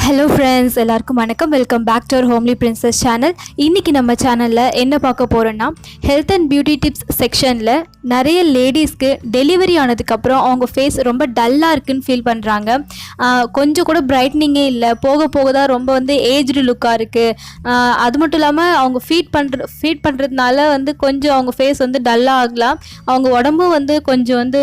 Hello friends, எல்லாருக்கும் வணக்கம். Welcome back to our homely princess channel. இன்றைக்கி நம்ம சேனலில் என்ன பார்க்க போகிறோன்னா, ஹெல்த் அண்ட் பியூட்டி டிப்ஸ் செக்ஷனில் நிறைய லேடிஸ்க்கு டெலிவரி ஆனதுக்கப்புறம் அவங்க ஃபேஸ் ரொம்ப டல்லாக இருக்குன்னு ஃபீல் பண்ணுறாங்க. கொஞ்சம் கூட பிரைட்னிங்கே இல்லை, போக போக தான் ரொம்ப ஏஜ்டு லுக்காக இருக்குது. அது மட்டும் இல்லாமல் அவங்க ஃபீட் பண்ணுறதுனால கொஞ்சம் அவங்க ஃபேஸ் டல்லாக ஆகலாம். அவங்க உடம்பும் கொஞ்சம்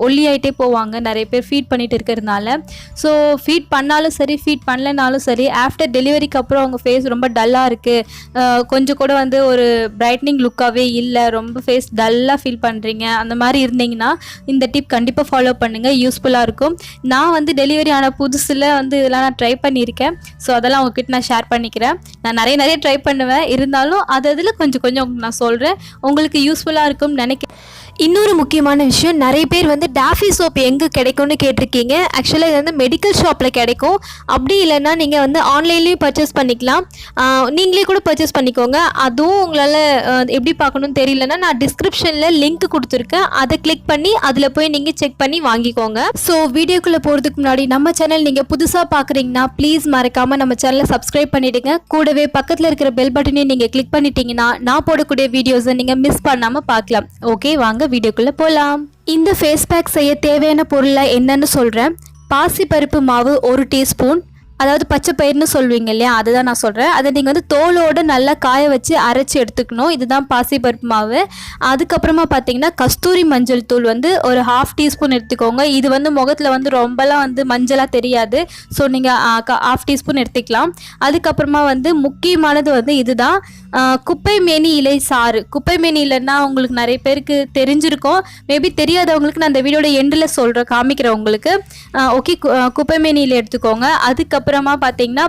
ஒல்லியாயிட்டே போவாங்க, நிறைய பேர் ஃபீட் பண்ணிட்டு இருக்கிறதுனால. ஸோ ஃபீட் பண்ணாலும் சரி, ஃபீட் பண்ணலனாலும் சரி, ஆஃப்டர் டெலிவரிக்கு அப்புறம் அவங்க ஃபேஸ் ரொம்ப டல்லாக இருக்குது, கொஞ்சம் கூட ஒரு பிரைட்னிங் லுக்காகவே இல்லை, ரொம்ப ஃபேஸ் டல்லாக ஃபீல் பண்ணுறீங்க, அந்த மாதிரி இருந்தீங்கன்னா இந்த டிப் கண்டிப்பாக ஃபாலோ பண்ணுங்கள், யூஸ்ஃபுல்லாக இருக்கும். நான் டெலிவரி ஆன புதுசில் இதெல்லாம் நான் ட்ரை பண்ணியிருக்கேன். ஸோ அதெல்லாம் உங்ககிட்ட நான் ஷேர் பண்ணிக்கிறேன். நான் நிறைய ட்ரை பண்ணுவேன், இருந்தாலும் அதில் கொஞ்சம் நான் சொல்கிறேன், உங்களுக்கு யூஸ்ஃபுல்லாக இருக்கும்னு நினைக்கிறேன். இன்னொரு முக்கியமான விஷயம், நிறைய பேர் டாஃபி சோப் எங்கே கிடைக்கும்னு கேட்டிருக்கீங்க. ஆக்சுவலாக இது மெடிக்கல் ஷாப்பில் கிடைக்கும். அப்படி இல்லைன்னா நீங்கள் ஆன்லைன்லேயும் பர்ச்சேஸ் பண்ணிக்கலாம், நீங்களே கூட பர்ச்சேஸ் பண்ணிக்கோங்க. அதுவும் உங்களால் எப்படி பார்க்கணுன்னு தெரியலன்னா நான் டிஸ்கிரிப்ஷனில் லிங்க் கொடுத்துருக்கேன், அதை கிளிக் பண்ணி அதில் போய் நீங்கள் செக் பண்ணி வாங்கிக்கோங்க. ஸோ வீடியோக்குள்ளே போகிறதுக்கு முன்னாடி நம்ம சேனல் நீங்கள் புதுசாக பார்க்குறீங்கன்னா ப்ளீஸ் மறக்காமல் நம்ம சேனலை சப்ஸ்கிரைப் பண்ணிவிடுங்க. கூடவே பக்கத்தில் இருக்கிற பெல் பட்டனையும் நீங்கள் கிளிக் பண்ணிட்டீங்கன்னா நான் போடக்கூடிய வீடியோஸை நீங்கள் மிஸ் பண்ணாமல் பார்க்கலாம். ஓகே, வாங்க வீடியோக்குள்ள போலாம். இந்த ஃபேஸ் பேக் செய்ய தேவையான பொருளை என்னன்னு சொல்றேன். பாசி பருப்பு மாவு 1 டீஸ்பூன், அதாவது பச்சை பயிர்னு சொல்வீங்க இல்லையா, அதுதான் நான் சொல்கிறேன். அதை நீங்கள் தோலோடு நல்லா காய வச்சு அரைச்சி எடுத்துக்கணும். இதுதான் பாசி பருப்பு மாவு. அதுக்கப்புறமா பார்த்தீங்கன்னா கஸ்தூரி மஞ்சள் தூள் ஒரு 1/2 டீஸ்பூன் எடுத்துக்கோங்க. இது முகத்தில் ரொம்பலாம் மஞ்சளாக தெரியாது. ஸோ நீங்கள் 1/2 டீஸ்பூன் எடுத்துக்கலாம். அதுக்கப்புறமா முக்கியமானது இதுதான், குப்பை மேனி இலை சாறு. குப்பை மேனி இல்லைன்னா உங்களுக்கு நிறைய பேருக்கு தெரிஞ்சிருக்கும், மேபி தெரியாதவங்களுக்கு நான் இந்த வீடியோட எண்டில் சொல்கிறேன், காமிக்கிறேன் உங்களுக்கு. ஓகே, குப்பை மேனி இலை எடுத்துக்கோங்க. அதுக்கப்புறமா பார்த்தீங்கன்னா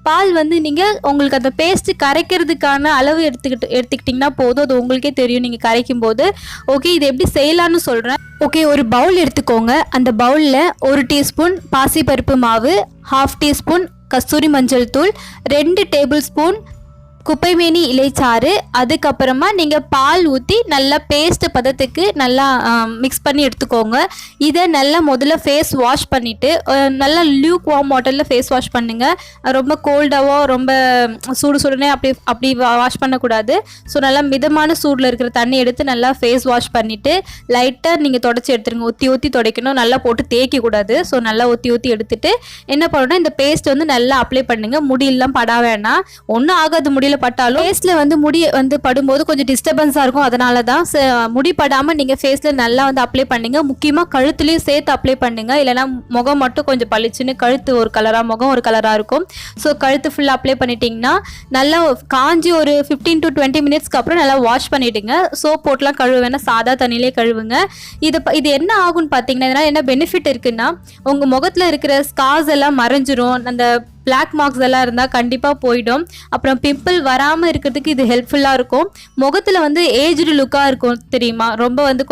பால் நீங்கள் உங்களுக்கு அந்த பேஸ்ட்டு கரைக்கிறதுக்கான அளவு எடுத்துக்கிட்டிங்கன்னா போதும், அது உங்களுக்கே தெரியும் நீங்கள் கரைக்கும் போது. ஓகே, இது எப்படி செய்யலான்னு சொல்கிறேன். ஓகே, ஒரு பவுல் எடுத்துக்கோங்க. அந்த பவுலில் 1 டீஸ்பூன் பாசிப்பருப்பு மாவு, 1/2 டீஸ்பூன் கஸ்தூரி மஞ்சள் தூள், 2 டேபிள் ஸ்பூன் குப்பைமேனி இலைச்சாறு, அதுக்கப்புறமா நீங்கள் பால் ஊற்றி நல்லா பேஸ்ட் பதத்துக்கு நல்லா மிக்ஸ் பண்ணி எடுத்துக்கோங்க. இதை நல்லா முதல்ல ஃபேஸ் வாஷ் பண்ணிவிட்டு நல்லா லியூக் வார்ம் வாட்டரில் ஃபேஸ் வாஷ் பண்ணுங்கள். ரொம்ப கோல்டாவோ ரொம்ப சுடுனே அப்படி வாஷ் பண்ணக்கூடாது. ஸோ நல்லா மிதமான சூடில் இருக்கிற தண்ணி எடுத்து நல்லா ஃபேஸ் வாஷ் பண்ணிவிட்டு லைட்டாக நீங்கள் தொடச்சி எடுத்துருங்க. ஊற்றி துடைக்கணும், நல்லா போட்டு தேய்க்கக்கூடாது. ஸோ நல்லா ஊற்றி எடுத்துட்டு என்ன பண்ணணும்னா, இந்த பேஸ்ட் நல்லா அப்ளை பண்ணுங்கள். முடியெல்லாம் பட வேணாம், ஒன்றும் ஆகாது. முடியல பட்டாலும் ஃபேஸ்ல முடி படும்போது கொஞ்சம் டிஸ்டர்பன்ஸா இருக்கும், அதனால தான் முடி படாம நீங்க ஃபேஸ்ல நல்லா அப்ளை பண்ணுங்க. முக்கியமா கழுத்துலயும் சேர்த்து அப்ளை பண்ணுங்க, இல்லைன்னா முகம் மட்டும் கொஞ்சம் பளிச்சுன்னு, கழுத்து ஒரு கலரா முகம் ஒரு கலரா இருக்கும். ஸோ கழுத்து ஃபுல்லா அப்ளை பண்ணிட்டீங்கன்னா நல்லா காஞ்சி ஒரு 15 to 20 மினிட்ஸ்க்கு அப்புறம் நல்லா வாஷ் பண்ணிடுங்க. சோப் போட்டுலாம் கழுவ வேணா, சாதா தண்ணியிலே கழுவுங்க. இது என்ன ஆகும்னு பார்த்தீங்கன்னா, இதனால என்ன பெனிஃபிட் இருக்குன்னா, உங்க முகத்துல இருக்கிற ஸ்கார்ஸ் எல்லாம் மறைஞ்சிரும், அந்த பிளாக் மார்க்ஸ் எல்லாம் இருந்தால் கண்டிப்பாக போயிடும். அப்புறம் பிம்பிள் வராமல் இருக்கிறதுக்கு இது ஹெல்ப்ஃபுல்லாக இருக்கும். முகத்தில் ஏஜ்டு லுக்காக இருக்கும் தெரியுமா, ரொம்ப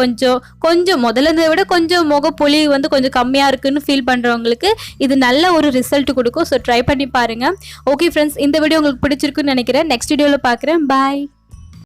கொஞ்சம் முதல்ல விட கொஞ்சம் முகப்பொலி கொஞ்சம் கம்மியாக இருக்குன்னு ஃபீல் பண்ணுறவங்களுக்கு இது நல்ல ஒரு ரிசல்ட் கொடுக்கும். ஸோ ட்ரை பண்ணி பாருங்கள். ஓகே ஃப்ரெண்ட்ஸ், இந்த வீடியோ உங்களுக்கு பிடிச்சிருக்குன்னு நினைக்கிறேன். நெக்ஸ்ட் வீடியோவில் பார்க்குறேன். பாய்.